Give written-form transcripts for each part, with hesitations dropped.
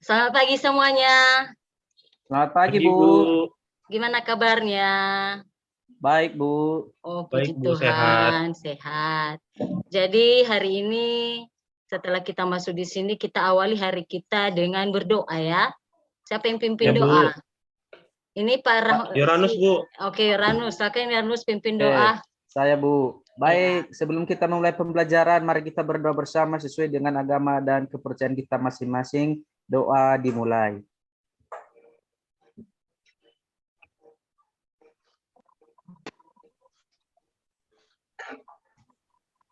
Selamat pagi semuanya. Selamat pagi, Pagi, Bu. Bu. Gimana kabarnya? Baik, Bu. Oh, Baik, puji Bu, sehat. Tuhan, sehat. Jadi hari ini setelah kita masuk di sini, kita awali hari kita dengan berdoa ya. Siapa yang pimpin Ya, Bu. doa? Ini Pak Yoranus, Bu. Oke, Yoranus. Silakan Yoranus pimpin doa. Saya, Bu. Baik, sebelum kita memulai pembelajaran, mari kita berdoa bersama sesuai dengan agama dan kepercayaan kita masing-masing. Doa dimulai.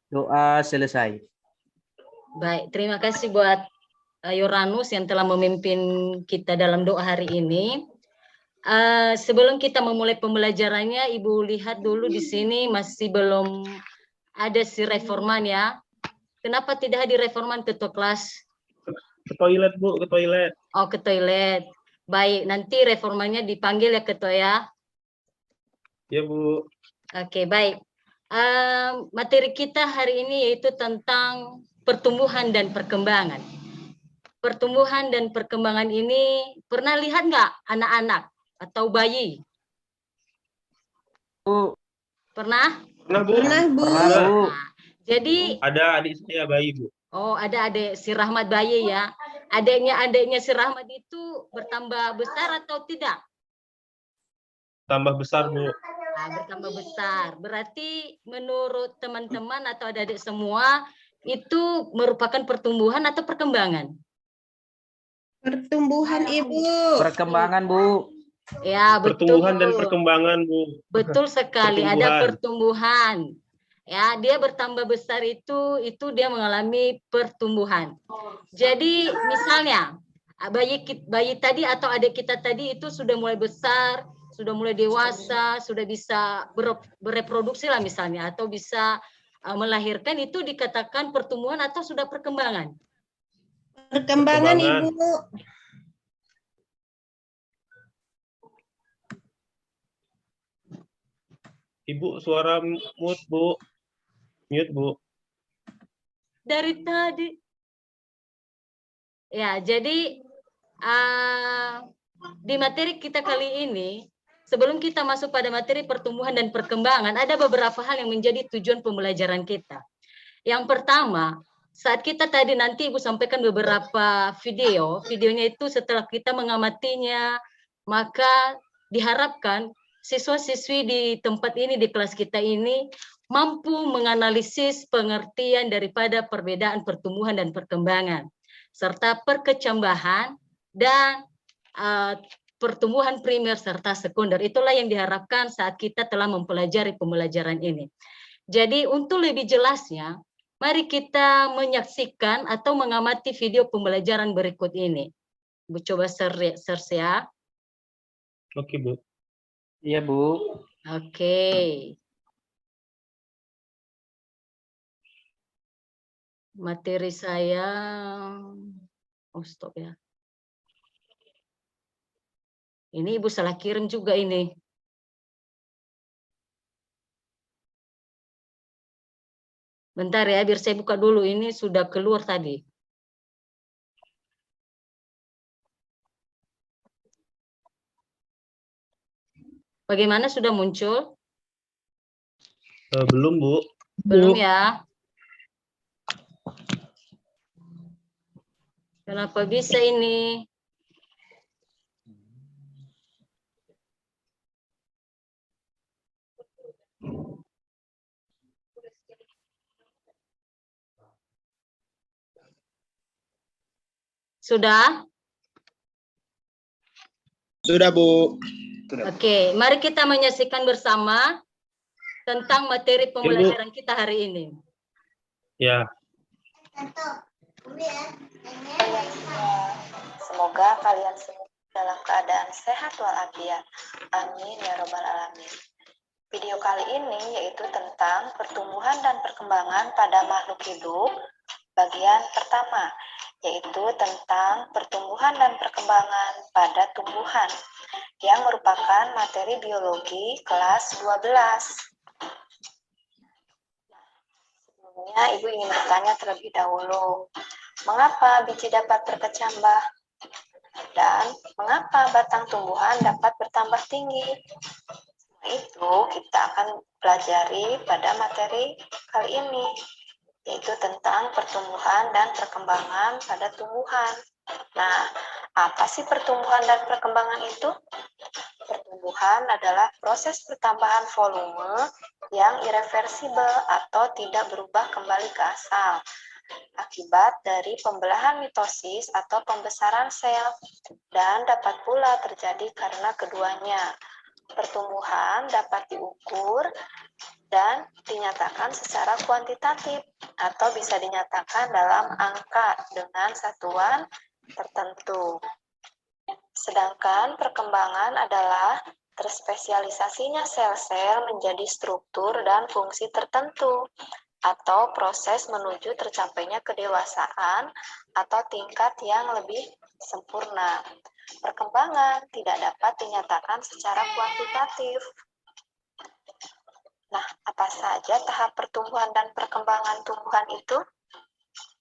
Doa selesai. Baik, terima kasih buat Yoranus yang telah memimpin kita dalam doa hari ini. Sebelum kita memulai pembelajarannya, Ibu lihat dulu di sini masih belum ada si reforman ya. Kenapa tidak hadir reforman ketua kelas? Ke toilet, Bu, ke toilet. Oh, ke toilet. Baik, nanti reformannya dipanggil ya ketua ya. Ya, Bu. Oke, baik. Materi kita hari ini yaitu tentang pertumbuhan dan perkembangan. Pertumbuhan dan perkembangan ini pernah lihat nggak anak-anak atau bayi? Bu. Pernah? Pernah, Bu? Pernah, Bu. Nah, jadi Ada adik saya bayi, Bu. oh, ada adik si Rahmat bayi ya. Adiknya si Rahmat itu bertambah besar atau tidak? Tambah besar, Bu. Nah, bertambah besar. Berarti menurut teman-teman atau adik-adik semua itu merupakan pertumbuhan atau perkembangan? Pertumbuhan, Ibu. Perkembangan, Bu. Ya, betul. Pertumbuhan dan perkembangan, Bu. Betul sekali, ada pertumbuhan. Ya, dia bertambah besar itu dia mengalami pertumbuhan. Jadi misalnya bayi tadi atau adik kita tadi itu sudah mulai besar, sudah mulai dewasa, sudah bisa bereproduksi lah misalnya, atau bisa melahirkan, itu dikatakan pertumbuhan atau sudah perkembangan? Perkembangan, Ibu. Ibu, suara mute, Bu. Mute, Bu. Dari tadi. Ya, jadi di materi kita kali ini, sebelum kita masuk pada materi pertumbuhan dan perkembangan, ada beberapa hal yang menjadi tujuan pembelajaran kita. Yang pertama, saat kita tadi nanti Ibu sampaikan beberapa videonya itu setelah kita mengamatinya, maka diharapkan siswa-siswi di tempat ini, di kelas kita ini, mampu menganalisis pengertian daripada perbedaan pertumbuhan dan perkembangan, serta perkecambahan dan pertumbuhan primer serta sekunder. Itulah yang diharapkan saat kita telah mempelajari pembelajaran ini. Jadi untuk lebih jelasnya, mari kita menyaksikan atau mengamati video pembelajaran berikut ini. Bu coba search ya. Oke, Bu. Iya, Bu. Oke. Materi saya, oh stop ya. Ini Ibu salah kirim juga ini. Bentar ya, biar saya buka dulu. Ini sudah keluar tadi. Bagaimana, sudah muncul? Belum, Bu. Belum ya. Kenapa bisa ini? Sudah? Sudah, Bu. Oke, mari kita menyaksikan bersama tentang materi pembelajaran kita hari ini. Ya. Semoga kalian semua dalam keadaan sehat walafiat. Amin ya robbal alamin. Video kali ini yaitu tentang pertumbuhan dan perkembangan pada makhluk hidup. Bagian pertama yaitu tentang pertumbuhan dan perkembangan pada tumbuhan yang merupakan materi biologi kelas 12. Sebelumnya, Ibu ingin bertanya terlebih dahulu, mengapa biji dapat berkecambah? Dan mengapa batang tumbuhan dapat bertambah tinggi? Itu kita akan pelajari pada materi kali ini, yaitu tentang pertumbuhan dan perkembangan pada tumbuhan. Nah, apa sih pertumbuhan dan perkembangan itu? Pertumbuhan adalah proses pertambahan volume yang irreversibel atau tidak berubah kembali ke asal akibat dari pembelahan mitosis atau pembesaran sel, dan dapat pula terjadi karena keduanya. Pertumbuhan dapat diukur dan dinyatakan secara kuantitatif atau bisa dinyatakan dalam angka dengan satuan tertentu. Sedangkan perkembangan adalah terspesialisasinya sel-sel menjadi struktur dan fungsi tertentu atau proses menuju tercapainya kedewasaan atau tingkat yang lebih sempurna. Perkembangan tidak dapat dinyatakan secara kuantitatif. Nah, apa saja tahap pertumbuhan dan perkembangan tumbuhan itu?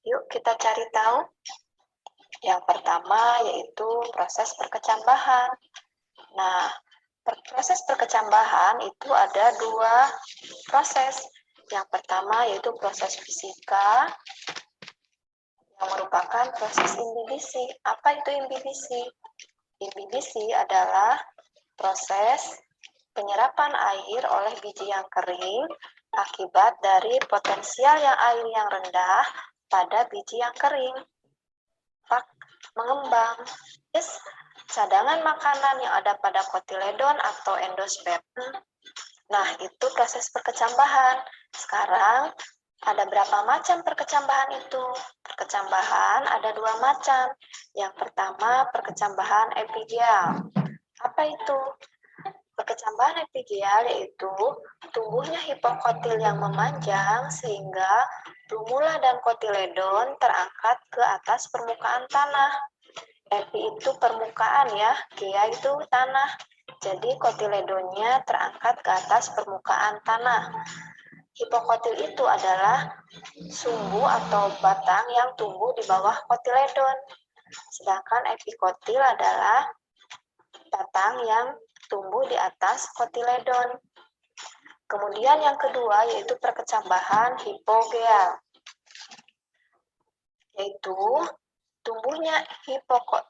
Yuk kita cari tahu. Yang pertama yaitu proses perkecambahan. Nah, proses perkecambahan itu ada dua proses. Yang pertama yaitu proses fisika yang merupakan proses imbibisi. Apa itu imbibisi? Imbibisi adalah proses penyerapan air oleh biji yang kering akibat dari potensial air yang rendah pada biji yang kering. Mengembang. Cadangan makanan yang ada pada kotiledon atau endosperm. Nah, itu proses perkecambahan. Sekarang, ada berapa macam perkecambahan itu? Perkecambahan ada dua macam. Yang pertama, perkecambahan epigeal. Apa itu? Perkecambahan epigeal yaitu tumbuhnya hipokotil yang memanjang sehingga plumula dan kotiledon terangkat ke atas permukaan tanah. Epi itu permukaan ya, gea itu tanah. Jadi kotiledonnya terangkat ke atas permukaan tanah. Hipokotil itu adalah sumbu atau batang yang tumbuh di bawah kotiledon. Sedangkan epikotil adalah batang yang tumbuh di atas kotiledon. Kemudian yang kedua yaitu perkecambahan hipogeal, yaitu tumbuhnya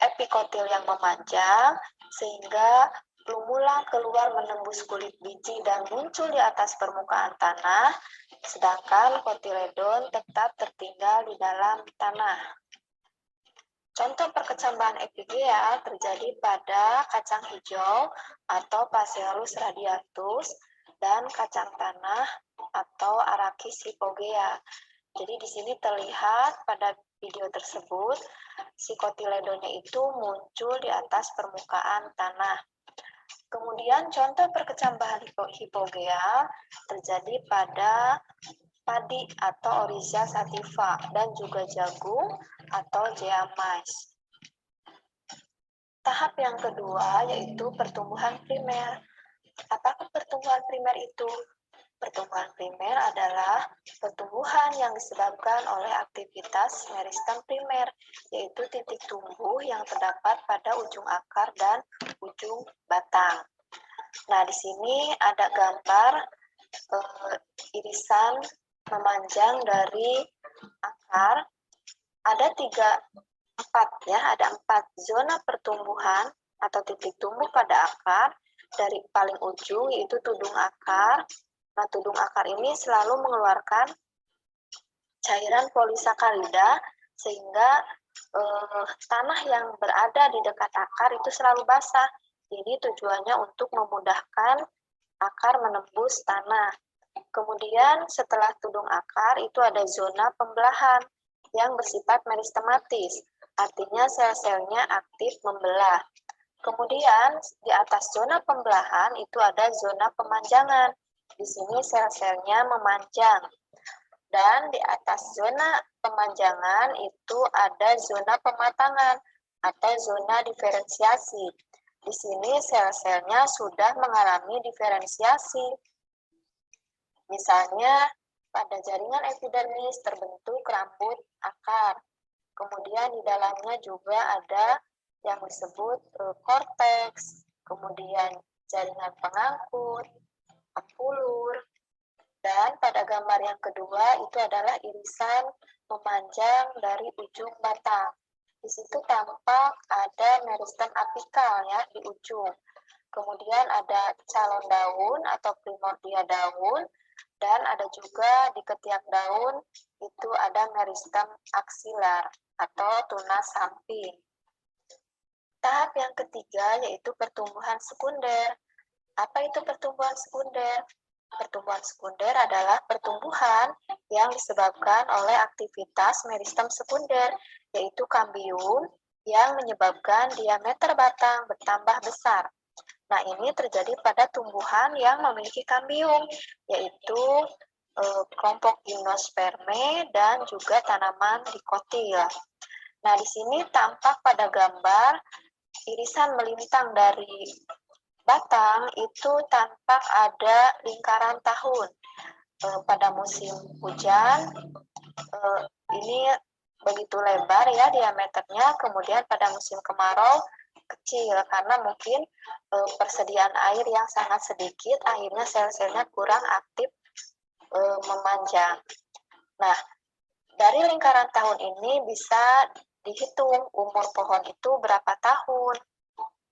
epikotil yang memanjang sehingga plumula keluar menembus kulit biji dan muncul di atas permukaan tanah, sedangkan kotiledon tetap tertinggal di dalam tanah. Contoh perkecambahan epigeal terjadi pada kacang hijau atau Phaseolus radiatus dan kacang tanah atau Arachis hypogea. Jadi di sini terlihat pada video tersebut si kotiledonnya itu muncul di atas permukaan tanah. Kemudian contoh perkecambahan hipogeal terjadi pada padi atau Oryza sativa dan juga jagung atau Gea mais. Tahap yang kedua yaitu pertumbuhan primer. Apakah pertumbuhan primer itu? Pertumbuhan primer adalah pertumbuhan yang disebabkan oleh aktivitas meristem primer, yaitu titik tumbuh yang terdapat pada ujung akar dan ujung batang. Nah, di sini ada gambar irisan memanjang dari akar. Ada empat zona pertumbuhan atau titik tumbuh pada akar. Dari paling ujung yaitu tudung akar. Nah, tudung akar ini selalu mengeluarkan cairan polisakarida sehingga tanah yang berada di dekat akar itu selalu basah. Jadi tujuannya untuk memudahkan akar menembus tanah. Kemudian setelah tudung akar itu ada zona pembelahan yang bersifat meristematis. Artinya sel-selnya aktif membelah. Kemudian di atas zona pembelahan itu ada zona pemanjangan. Di sini sel-selnya memanjang. Dan di atas zona pemanjangan itu ada zona pematangan atau zona diferensiasi. Di sini sel-selnya sudah mengalami diferensiasi. Misalnya pada jaringan epidermis terbentuk rambut akar. Kemudian di dalamnya juga ada yang disebut korteks, kemudian jaringan pengangkut, ampulur, dan pada gambar yang kedua itu adalah irisan memanjang dari ujung batang. Di situ tampak ada meristem apikal ya di ujung. Kemudian ada calon daun atau primordia daun, dan ada juga di ketiak daun itu ada meristem aksilar atau tunas samping. Tahap yang ketiga yaitu pertumbuhan sekunder. Apa itu pertumbuhan sekunder? Pertumbuhan sekunder adalah pertumbuhan yang disebabkan oleh aktivitas meristem sekunder, yaitu kambium yang menyebabkan diameter batang bertambah besar. Nah, ini terjadi pada tumbuhan yang memiliki kambium, yaitu kelompok gimnosperme dan juga tanaman dikotil. Nah, di sini tampak pada gambar irisan melintang dari batang itu tampak ada lingkaran tahun. Pada musim hujan ini begitu lebar ya diameternya, kemudian pada musim kemarau kecil karena mungkin persediaan air yang sangat sedikit, akhirnya sel-selnya kurang aktif memanjang. Nah, dari lingkaran tahun ini bisa dihitung umur pohon itu berapa tahun.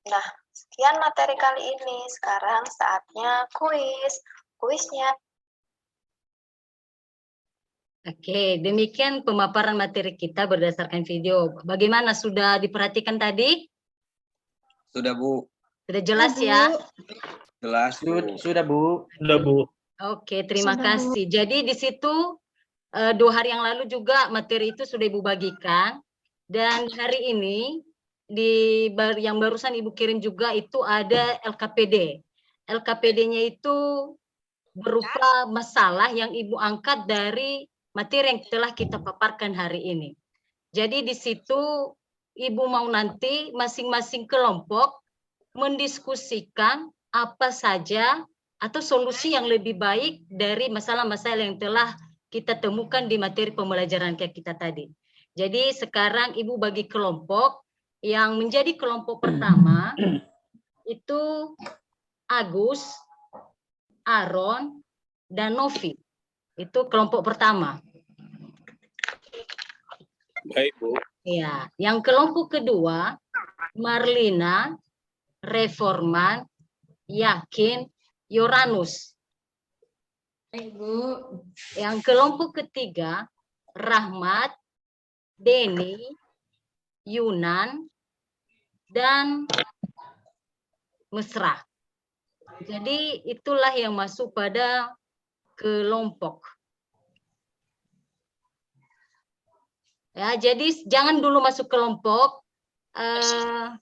Nah, sekian materi kali ini. Sekarang saatnya kuis. Kuisnya. Oke, demikian pemaparan materi kita berdasarkan video. Bagaimana, sudah diperhatikan tadi? Sudah, Bu. Sudah jelas ya? Jelas, Bu. Sudah, Bu. Sudah, Bu. Oke, terima Sudah, Bu. kasih. Jadi di situ 2 hari yang lalu juga materi itu sudah Ibu bagikan. Dan hari ini yang barusan Ibu kirim juga itu ada LKPD. LKPD-nya itu berupa masalah yang Ibu angkat dari materi yang telah kita paparkan hari ini. Jadi di situ Ibu mau nanti masing-masing kelompok mendiskusikan apa saja atau solusi yang lebih baik dari masalah-masalah yang telah kita temukan di materi pembelajaran kita tadi. Jadi sekarang Ibu bagi kelompok, yang menjadi kelompok pertama itu Agus, Aaron, dan Novi. Itu kelompok pertama. Baik, Bu. Ya, yang kelompok kedua Marlina, Reforman, Yakin, Yoranus. Baik, Bu. Yang kelompok ketiga Rahmat, Denny, Yunan, dan Mesra. Jadi itulah yang masuk pada kelompok. Ya, jadi jangan dulu masuk kelompok. Dan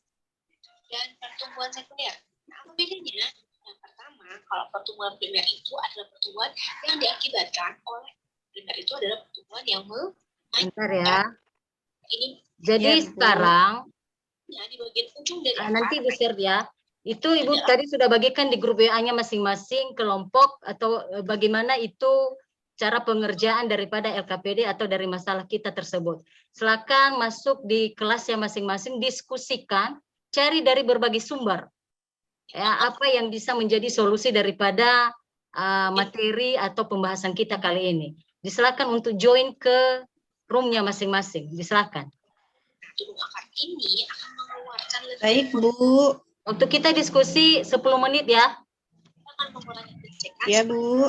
pertumbuhan sekunder. Nah, apa bedanya? Yang pertama, kalau pertumbuhan primer itu adalah pertumbuhan yang diakibatkan oleh primer itu adalah pertumbuhan yang Bentar ya. ini Jadi Ya, Bu. sekarang ya, di bagian ujung dari nanti Bu share ya. Itu Ibu tadi sudah bagikan di grup WA-nya masing-masing kelompok atau bagaimana itu cara pengerjaan daripada LKPD atau dari masalah kita tersebut. Silakan masuk di kelasnya masing-masing, diskusikan, cari dari berbagai sumber. Ya, apa yang bisa menjadi solusi daripada materi atau pembahasan kita kali ini. Disilakan untuk join ke roomnya masing-masing. Disilakan. turun akar ini akan mengeluarkan lebih Baik, Bu. Untuk kita diskusi 10 menit ya. akan mengurangi gesekan. Ya, Bu.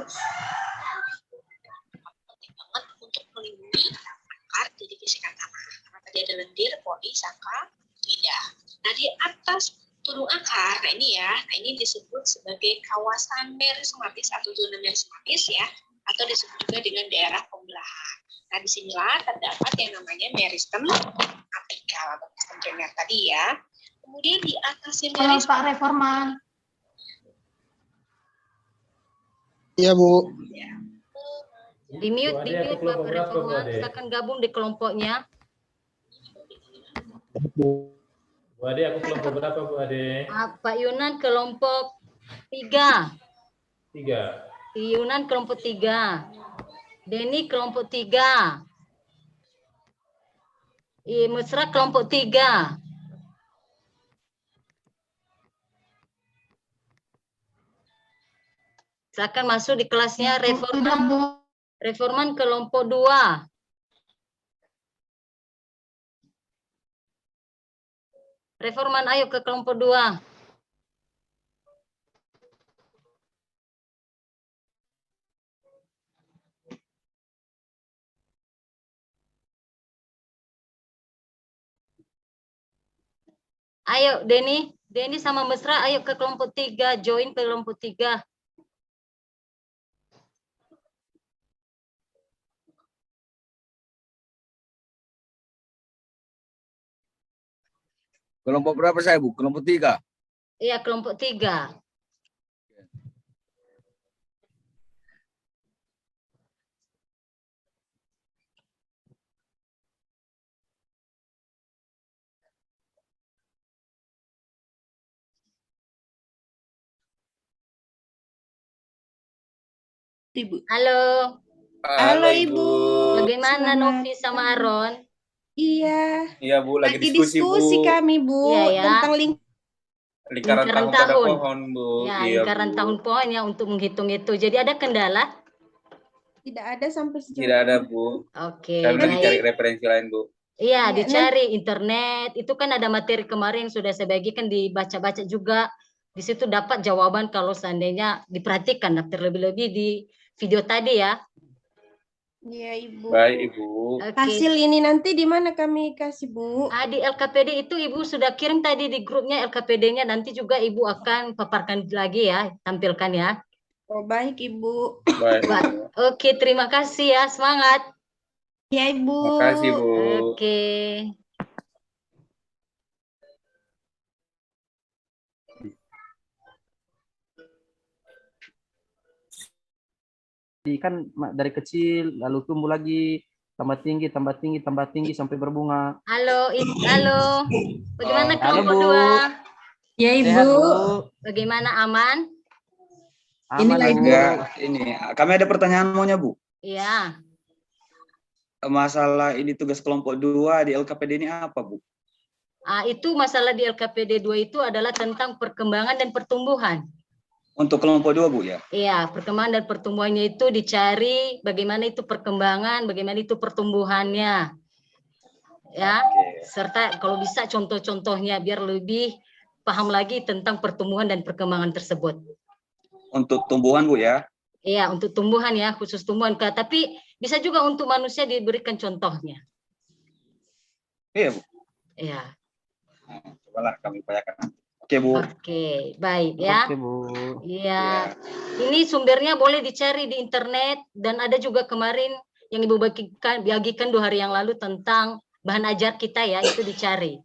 Penting banget untuk melindungi akar dari gesekan tanah. Karena tadi ada lendir, polisakkarida. Nah, di atas turun akar, nah ini ya, nah ini disebut sebagai kawasan merismatis atau zona merismatis ya, atau disebut juga dengan daerah pembelahan. Nah, disinilah terdapat yang namanya meristem apikal atau meristem primer tadi ya. Kemudian di atasnya meristem Pak Reforman. Iya, Bu. Di mute Bapak Reforman, silakan gabung di kelompoknya. Bu Ade, aku kelompok berapa, Bu Ade? Pak Yunan kelompok 3. 3. Yunan kelompok 3. Denny kelompok 3. Mesra kelompok 3. Silakan masuk di kelasnya Sudah, Reforman. Bu. Reforman kelompok 2. Reforman, ayo ke kelompok 2. Ayo Denny sama Mesra, ayo ke kelompok 3, join ke kelompok 3. Kelompok berapa saya, Bu? Kelompok 3. Iya, kelompok 3. Ibu. Halo, Halo Ibu. bagaimana Selamat Novi sama Aron? Iya. Iya Bu, lagi Lagi diskusi Bu. kami Bu Iya, ya. tentang Lingkaran Lingkaran tahun pada tahun. pohon Bu. Ya, Iya lingkaran Bu. tahun pohon ya untuk menghitung itu. Jadi ada kendala? tidak ada sampai sejauh Tidak ada Bu. Oke, Kami lagi baik. cari referensi lain Bu. Iya, Iya, dicari internet. Itu kan ada materi kemarin sudah saya bagikan, dibaca-baca juga. Di situ dapat jawaban kalau seandainya diperhatikan terlebih-lebih di video tadi ya. Iya Ibu. Baik Ibu. Oke. Hasil ini nanti di mana kami kasih Bu? Di LKPD itu Ibu sudah kirim tadi di grupnya LKPD-nya, nanti juga Ibu akan paparkan lagi ya, tampilkan ya. Oh baik Ibu. Baik Bu. Oke, terima kasih ya, semangat. Ya Ibu. Terima kasih Bu. Oke. Jadi kan dari kecil lalu tumbuh lagi tambah tinggi sampai berbunga. Halo, halo. Bagaimana Halo, kelompok Bu. 2? Ya, Sehat, Ibu. Bu. Bagaimana, aman? Aman, Inilah, Bu. Ibu. Ya, ini kami ada pertanyaan maunya Bu. Iya. Masalah ini tugas kelompok 2 di LKPD ini apa Bu? Itu masalah di LKPD 2 itu adalah tentang perkembangan dan pertumbuhan. Untuk kelompok 2 Bu ya? Iya, perkembangan dan pertumbuhannya itu dicari bagaimana itu perkembangan, bagaimana itu pertumbuhannya. Ya, Oke. serta kalau bisa contoh-contohnya biar lebih paham lagi tentang pertumbuhan dan perkembangan tersebut. Untuk tumbuhan Bu ya? Iya, untuk tumbuhan ya, khusus tumbuhan. Tapi bisa juga untuk manusia diberikan contohnya. Iya Bu. Iya. Nah, cobalah kami upayakan nanti. Oke Bu. Oke, baik ya. Oke, Bu. Iya. Ini sumbernya boleh dicari di internet dan ada juga kemarin yang Ibu bagikan 2 hari yang lalu tentang bahan ajar kita ya, itu dicari.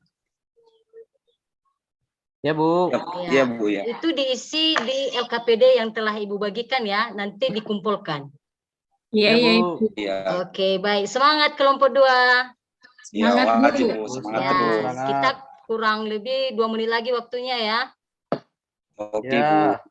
Ya, Bu. Iya Bu ya. Itu diisi di LKPD yang telah Ibu bagikan ya, nanti dikumpulkan. Iya, Ya, iya, Bu. Ibu. Iya. Oke, baik. Semangat kelompok 2. Iya, Semangat, Bu. wajib Bu. Semangat Ya, terus. Semangat. kita kurang lebih 2 menit lagi waktunya ya. Oke Bu. Ya.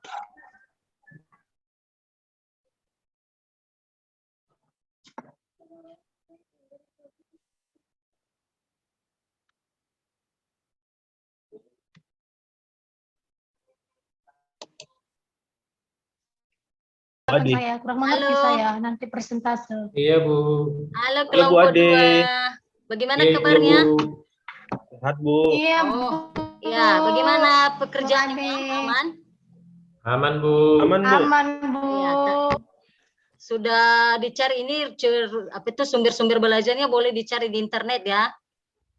Ade. Saya kurang mengerti Halo. saya nanti persentase. Iya Bu. Halo Bu kelompok Ade. 2. Bagaimana kabarnya? Sehat Bu. Iya, Bu. Oh, ya, bagaimana pekerjaan Bu Ade. aman? Aman Bu. Aman Bu. Aman, Bu. Iya, sudah dicari ini sumber-sumber belajarnya boleh dicari di internet ya.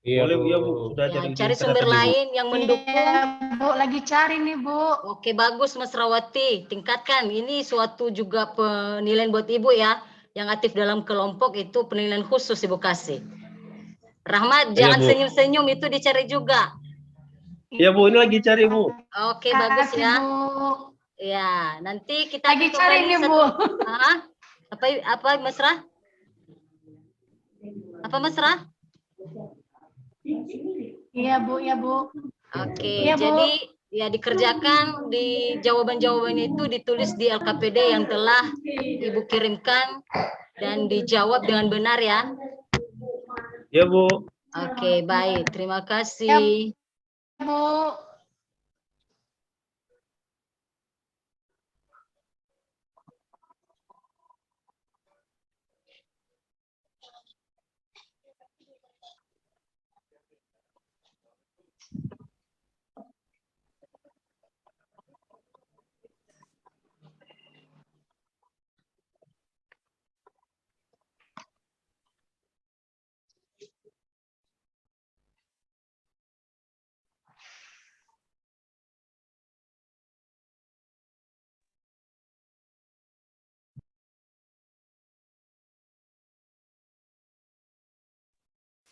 Iya Bu. Iya Bu. Sudah Ya, di cari internet sumber tadi, Bu. lain yang mendukung. Iya, Bu, lagi cari nih, Bu. Oke, bagus Mas Rawati. Tingkatkan. Ini suatu juga penilaian buat Ibu ya. Yang aktif dalam kelompok itu penilaian khusus Ibu kasih. Rahmat, Iya, jangan Bu. senyum-senyum, itu dicari juga. Iya Bu, ini lagi cari Bu. Oke, bagus Kasih, ya. Bu. Ya, nanti kita Lagi akan cari kembali nih, satu- Bu. Hah? Apa Mesra? Apa Mesra? Iya, Bu, ya, Bu. Oke, Iya, Bu. jadi ya dikerjakan di jawaban-jawabannya itu ditulis di LKPD yang telah Ibu kirimkan dan dijawab dengan benar ya. Iya Bu. Oke, baik. Terima kasih. Bu.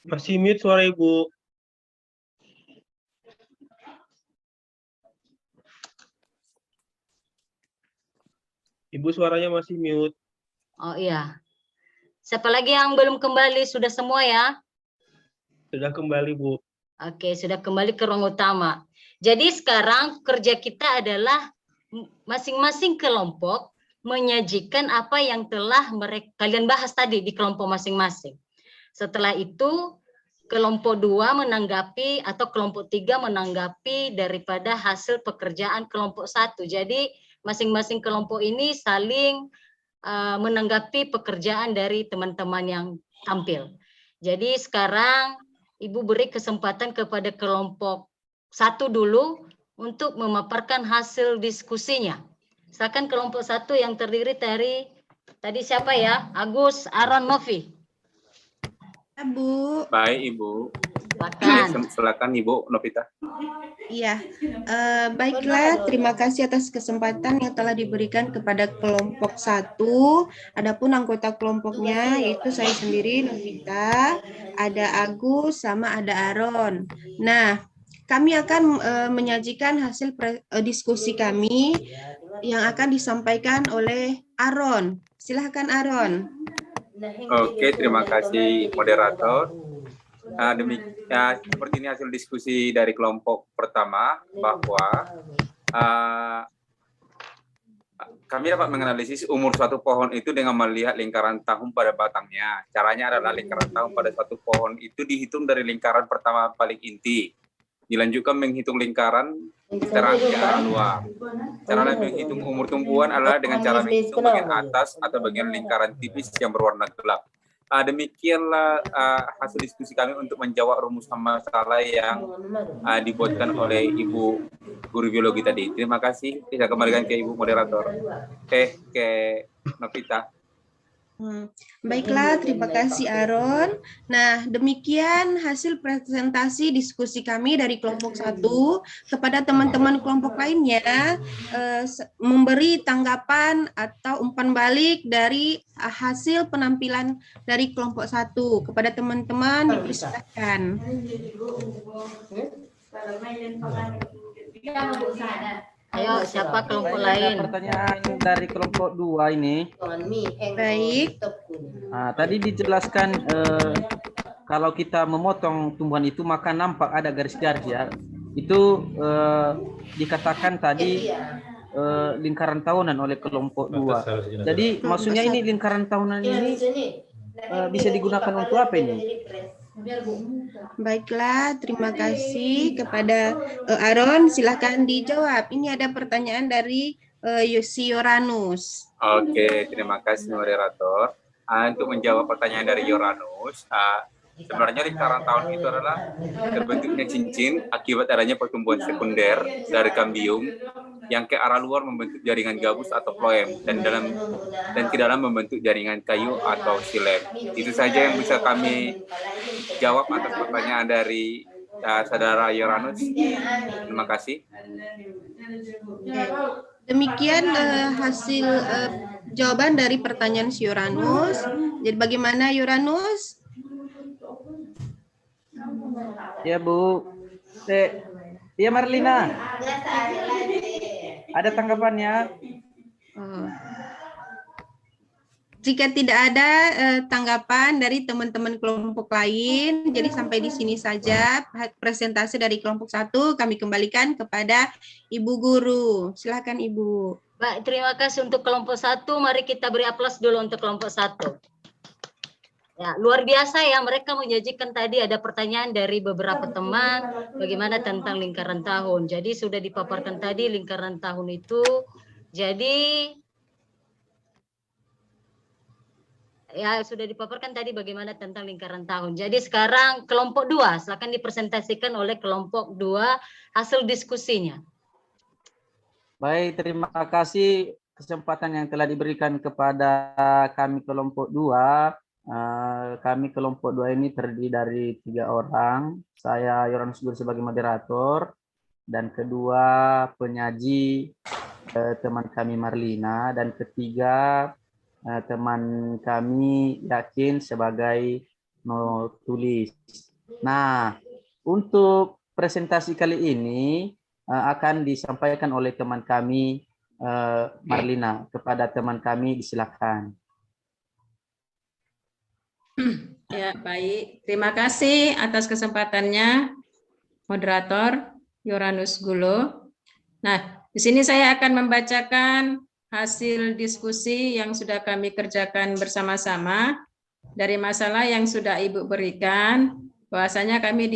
Masih mute suara Ibu. Ibu suaranya masih mute. Oh iya. Siapa lagi yang belum kembali? Sudah semua ya? Sudah kembali, Bu. Oke, sudah kembali ke ruang utama. Jadi sekarang kerja kita adalah masing-masing kelompok menyajikan apa yang telah kalian bahas tadi di kelompok masing-masing. Setelah itu kelompok 2 menanggapi atau kelompok 3 menanggapi daripada hasil pekerjaan kelompok 1. Jadi masing-masing kelompok ini saling menanggapi pekerjaan dari teman-teman yang tampil. Jadi sekarang Ibu beri kesempatan kepada kelompok 1 dulu untuk memaparkan hasil diskusinya. Silakan kelompok 1 yang terdiri dari tadi siapa ya? Agus, Aaron, Novi. Ya, Bu. Baik, Ibu. Silakan. Silakan Ibu Novita. Iya, baiklah. Terima kasih atas kesempatan yang telah diberikan kepada kelompok 1. Adapun anggota kelompoknya yaitu saya sendiri, Novita, ada Agus, sama ada Aaron. Nah, kami akan menyajikan hasil diskusi kami yang akan disampaikan oleh Aaron. Silahkan Aaron. Oke, terima kasih moderator. Demikian seperti ini hasil diskusi dari kelompok pertama bahwa kami dapat menganalisis umur suatu pohon itu dengan melihat lingkaran tahun pada batangnya. Caranya adalah lingkaran tahun pada suatu pohon itu dihitung dari lingkaran pertama paling inti. Dilanjutkan menghitung lingkaran secara ke arah luar. Cara menghitung umur tumbuhan adalah dengan cara menghitung bagian atas atau bagian lingkaran tipis yang berwarna gelap. Demikianlah hasil diskusi kami untuk menjawab rumusan masalah yang dibuatkan oleh Ibu Guru Biologi tadi. Terima kasih. Saya kembalikan ke Ibu Moderator. Ke Novita. Baiklah, terima kasih Aaron. Nah, demikian hasil presentasi diskusi kami dari kelompok 1 kepada teman-teman kelompok lainnya, memberi tanggapan atau umpan balik dari hasil penampilan dari kelompok 1 kepada teman-teman dipersilakan. Ayo, siapa kelompok lain? Pertanyaan dari kelompok 2 ini. Baik. Tadi dijelaskan kalau kita memotong tumbuhan itu maka nampak ada garis-garis ya. Itu dikatakan tadi lingkaran tahunan oleh kelompok 2. Jadi maksudnya ini lingkaran tahunan ini bisa digunakan untuk apa ini? Baiklah, terima kasih kepada Aaron. Silakan dijawab. Ini ada pertanyaan dari Yosi Yoranus. Oke, terima kasih moderator. Untuk menjawab pertanyaan dari Yoranus, sebenarnya lingkaran tahun itu adalah terbentuknya cincin akibat adanya pertumbuhan sekunder dari kambium yang ke arah luar membentuk jaringan gabus atau floem dan ke dalam membentuk jaringan kayu atau silem. Itu saja yang bisa kami jawab atas pertanyaan dari saudara Yoranus. Terima kasih. Demikian hasil jawaban dari pertanyaan si Yoranus. Jadi bagaimana Yoranus? Ya Bu. Iya Marlina. Ada tanggapannya? Jika tidak ada tanggapan dari teman-teman kelompok lain, jadi sampai di sini saja presentasi dari kelompok 1 kami kembalikan kepada Ibu Guru. Silakan Ibu. Baik, terima kasih untuk kelompok 1. Mari kita beri aplaus dulu untuk kelompok 1. Ya, luar biasa ya, mereka menyajikan tadi ada pertanyaan dari beberapa teman bagaimana tentang lingkaran tahun. Jadi sudah dipaparkan tadi lingkaran tahun itu. Jadi ya sudah dipaparkan tadi bagaimana tentang lingkaran tahun. Jadi sekarang kelompok 2 silakan dipresentasikan oleh kelompok 2 hasil diskusinya. Baik, terima kasih kesempatan yang telah diberikan kepada kami kelompok 2. Kami kelompok 2 ini terdiri dari 3 orang. Saya Yoranus Guru sebagai moderator dan kedua penyaji teman kami Marlina dan ketiga teman kami Yakin sebagai no tulis. Nah, untuk presentasi kali ini akan disampaikan oleh teman kami Marlina. Kepada teman kami disilakan. Ya, baik. Terima kasih atas kesempatannya, moderator Yoranus Gulo. Nah, di sini saya akan membacakan hasil diskusi yang sudah kami kerjakan bersama-sama dari masalah yang sudah Ibu berikan. Bahwasanya kami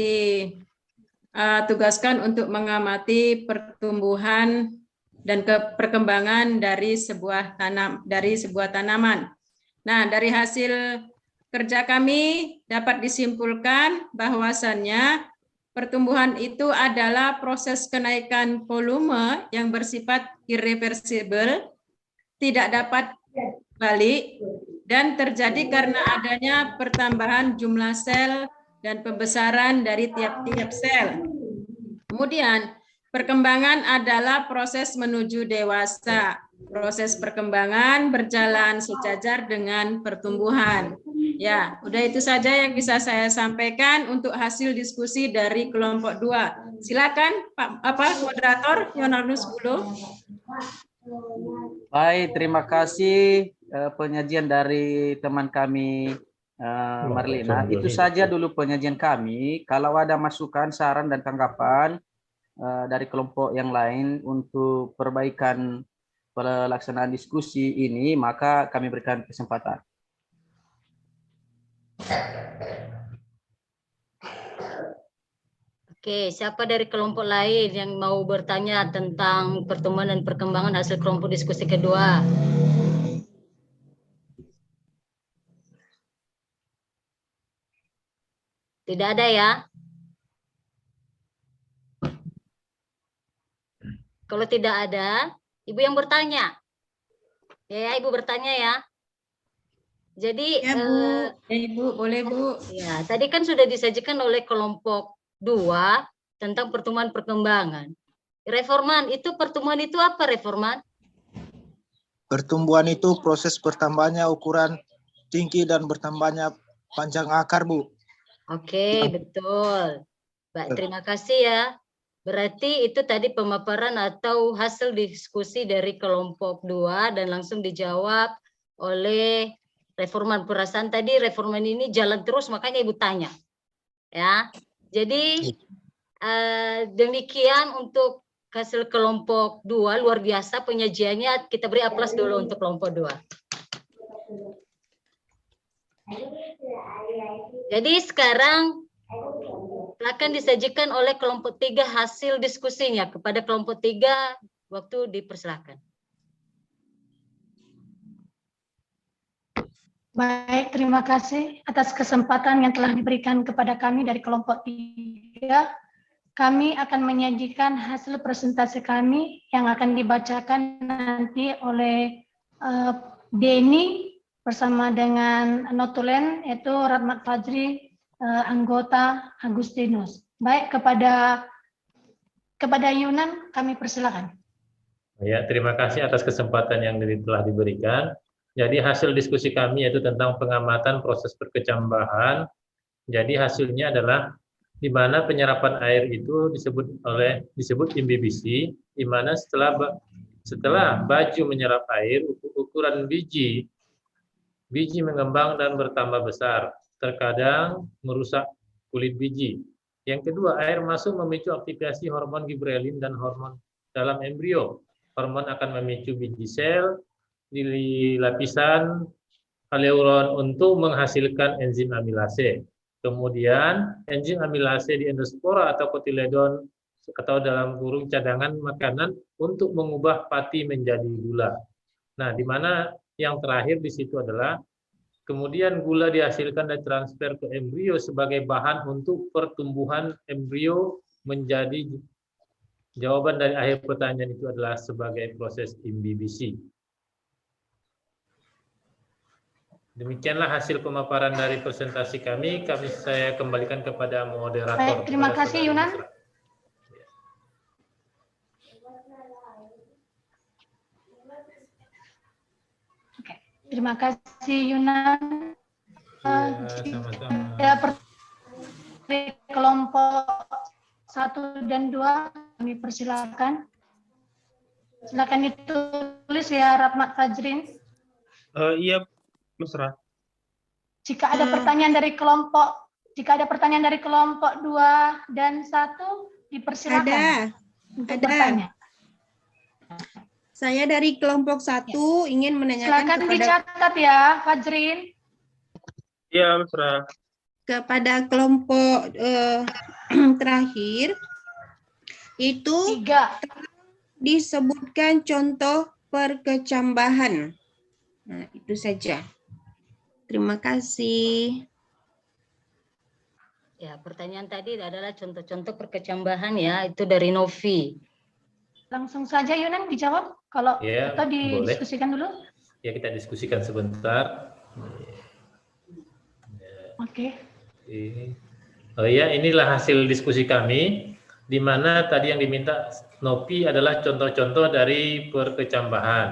ditugaskan untuk mengamati pertumbuhan dan perkembangan dari sebuah tanaman. Nah, dari hasil kerja kami dapat disimpulkan bahwasannya pertumbuhan itu adalah proses kenaikan volume yang bersifat irreversibel, tidak dapat balik, dan terjadi karena adanya pertambahan jumlah sel dan pembesaran dari tiap-tiap sel. Kemudian, perkembangan adalah proses menuju dewasa. Proses perkembangan berjalan sejajar dengan pertumbuhan. Ya, udah itu saja yang bisa saya sampaikan untuk hasil diskusi dari kelompok 2. Silakan Pak moderator Yoranus Gulo. Baik, terima kasih penyajian dari teman kami Marlina. Itu saja dulu penyajian kami. Kalau ada masukan, saran dan tanggapan dari kelompok yang lain untuk perbaikan pelaksanaan diskusi ini, maka kami berikan kesempatan. Oke, siapa dari kelompok lain yang mau bertanya tentang pertemuan dan perkembangan hasil kelompok diskusi kedua? Tidak ada ya? Kalau tidak ada, Ibu yang bertanya. Ya, Ibu bertanya ya. Jadi, Ya, Bu. Ya, Ibu, boleh, Bu. Ya, tadi kan sudah disajikan oleh kelompok 2 tentang pertemuan perkembangan. Reforman, itu pertemuan itu apa, Reforman? Pertumbuhan itu proses bertambahnya ukuran tinggi dan bertambahnya panjang akar, Bu. Oke, betul. Baik, terima kasih ya. Berarti itu tadi pemaparan atau hasil diskusi dari kelompok 2 dan langsung dijawab oleh Reforman. Perasaan tadi Reforman ini jalan terus, makanya Ibu tanya. Ya, jadi demikian untuk hasil kelompok 2, luar biasa penyajiannya. Kita beri aplaus dulu untuk kelompok 2. Jadi sekarang akan disajikan oleh kelompok 3 hasil diskusinya. Kepada kelompok 3, waktu dipersilakan. Baik, terima kasih atas kesempatan yang telah diberikan kepada kami dari kelompok 3. Kami akan menyajikan hasil presentasi kami yang akan dibacakan nanti oleh Denny bersama dengan notulen, yaitu Rahmat Fajri, anggota Agustinus. Baik, kepada Yunan kami persilakan. Ya, terima kasih atas kesempatan yang telah diberikan. Jadi hasil diskusi kami yaitu tentang pengamatan proses perkecambahan. Jadi hasilnya adalah di mana penyerapan air itu disebut imbibisi, di mana setelah baju menyerap air, ukuran biji mengembang dan bertambah besar, terkadang merusak kulit biji. Yang kedua, air masuk memicu aktivasi hormon giberelin dan hormon dalam embrio. Hormon akan memicu biji sel di lapisan aleuron untuk menghasilkan enzim amilase. Kemudian enzim amilase di endospora atau kotiledon atau dalam kurung cadangan makanan untuk mengubah pati menjadi gula. Nah, di mana yang terakhir di situ adalah kemudian gula dihasilkan dan transfer ke embrio sebagai bahan untuk pertumbuhan embrio menjadi jawaban dari akhir pertanyaan itu adalah sebagai proses imbibisi. Demikianlah hasil pemaparan dari presentasi kami. Saya kembalikan kepada moderator. Baik, terima kasih Yunan. Oke, terima kasih Yunan. sama-sama. Ya, dari kelompok 1 dan 2 kami persilakan. Silakan ditulis ya, Rahmat Fajrin. Iya, mesra. Jika ada pertanyaan dari kelompok 2 dan 1, dipersilakan. Ada. Bertanya. Saya dari kelompok 1 ingin menanyakan Silakan dicatat ya, Fajrin. Iya, mesra. kepada kelompok terakhir itu 3. disebutkan contoh perkecambahan. Nah, itu saja. Terima kasih. Ya, pertanyaan tadi adalah contoh-contoh perkecambahan ya, itu dari Novi. Langsung saja Yunan dijawab kalau Ya, atau boleh. didiskusikan dulu. Ya, kita diskusikan sebentar. Oke. Oh ya, inilah hasil diskusi kami, di mana tadi yang diminta Nopi adalah contoh-contoh dari perkecambahan.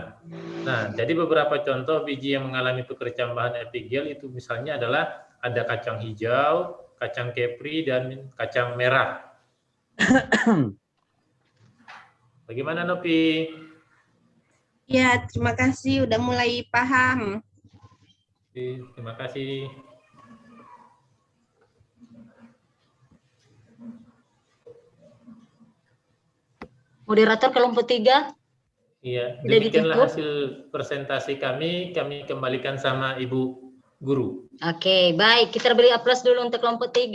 Nah, jadi beberapa contoh biji yang mengalami perkecambahan epigel itu misalnya adalah ada kacang hijau, kacang kepri, dan kacang merah. Bagaimana Nopi? Ya, terima kasih udah mulai paham. Terima kasih. Moderator kelompok 3. Iya, Sudah demikianlah ditutup. hasil presentasi kami kembalikan sama Ibu Guru. Oke, baik. Kita beri aplaus dulu untuk kelompok 3.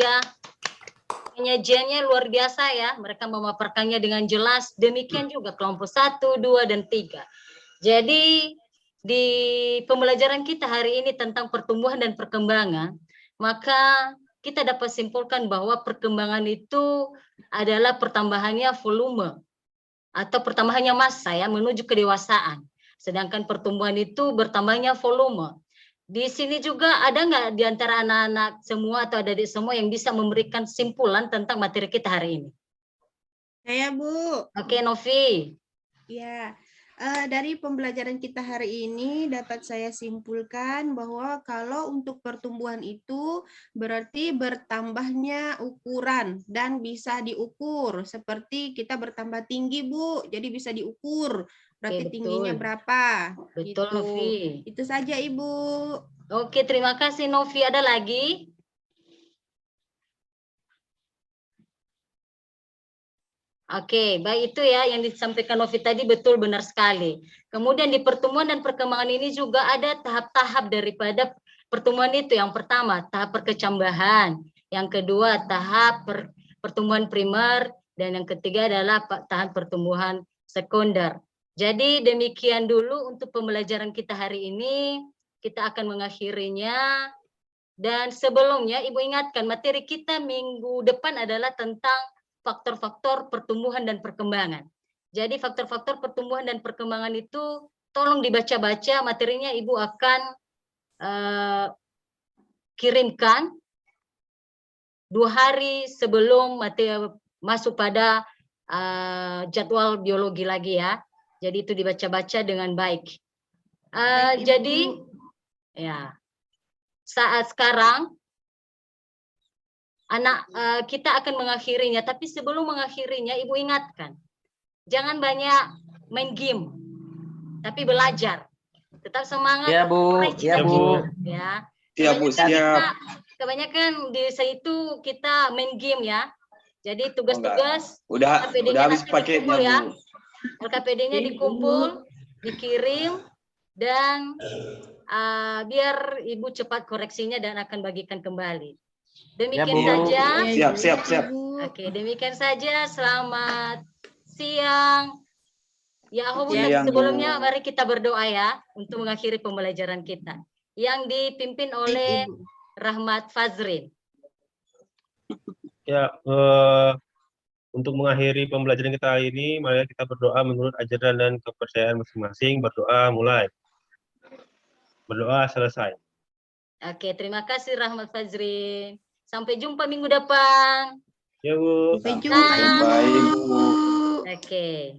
Penyajiannya luar biasa ya. Mereka memaparkannya dengan jelas. Demikian juga kelompok 1, 2, dan 3. Jadi di pembelajaran kita hari ini tentang pertumbuhan dan perkembangan, maka kita dapat simpulkan bahwa perkembangan itu adalah pertambahannya volume atau pertambahannya massa ya menuju kedewasaan. Sedangkan pertumbuhan itu bertambahnya volume. Di sini juga ada nggak di antara anak-anak semua atau adik semua yang bisa memberikan simpulan tentang materi kita hari ini? Saya, Bu. Oke, Novi. Ya, dari pembelajaran kita hari ini dapat saya simpulkan bahwa kalau untuk pertumbuhan itu berarti bertambahnya ukuran dan bisa diukur. Seperti kita bertambah tinggi, Bu, jadi bisa diukur. Berarti Oke, tingginya betul. berapa. Betul, gitu. Novi. Itu saja, Ibu. Oke, terima kasih Novi. Ada lagi? Oke, baik itu ya yang disampaikan Novi tadi betul benar sekali. Kemudian di pertumbuhan dan perkembangan ini juga ada tahap-tahap daripada pertumbuhan itu. Yang pertama, tahap perkecambahan. Yang kedua, tahap pertumbuhan primer. Dan yang ketiga adalah tahap pertumbuhan sekunder. Jadi demikian dulu untuk pembelajaran kita hari ini. Kita akan mengakhirinya. Dan sebelumnya, Ibu ingatkan materi kita minggu depan adalah tentang faktor-faktor pertumbuhan dan perkembangan. Jadi faktor-faktor pertumbuhan dan perkembangan itu tolong dibaca-baca materinya, Ibu akan kirimkan 2 hari sebelum materi masuk pada jadwal biologi lagi ya. Jadi itu dibaca-baca dengan baik. Jadi ya saat sekarang kita akan mengakhirinya, tapi sebelum mengakhirinya Ibu ingatkan, jangan banyak main game, tapi belajar. Tetap semangat. Ya Bu, ya Bu. Ya. Siap Bu, siap. Kebanyakan di situ kita main game ya. Jadi tugas-tugas Udah habis paketnya ya. Bu. LKPD-nya dikumpul, dikirim, dan biar Ibu cepat koreksinya dan akan bagikan kembali. Demikian saja. Siap. Oke, demikian saja. Selamat siang. Ya, sebelumnya mari kita berdoa ya untuk mengakhiri pembelajaran kita yang dipimpin oleh Rahmat Fajrin. Ya, untuk mengakhiri pembelajaran kita hari ini, mari kita berdoa menurut ajaran dan kepercayaan masing-masing. Berdoa mulai. Berdoa selesai. Oke, terima kasih Rahmat Fajrin. Sampai jumpa minggu depan. Ya Bu. Sampai jumpa, Ibu. Oke.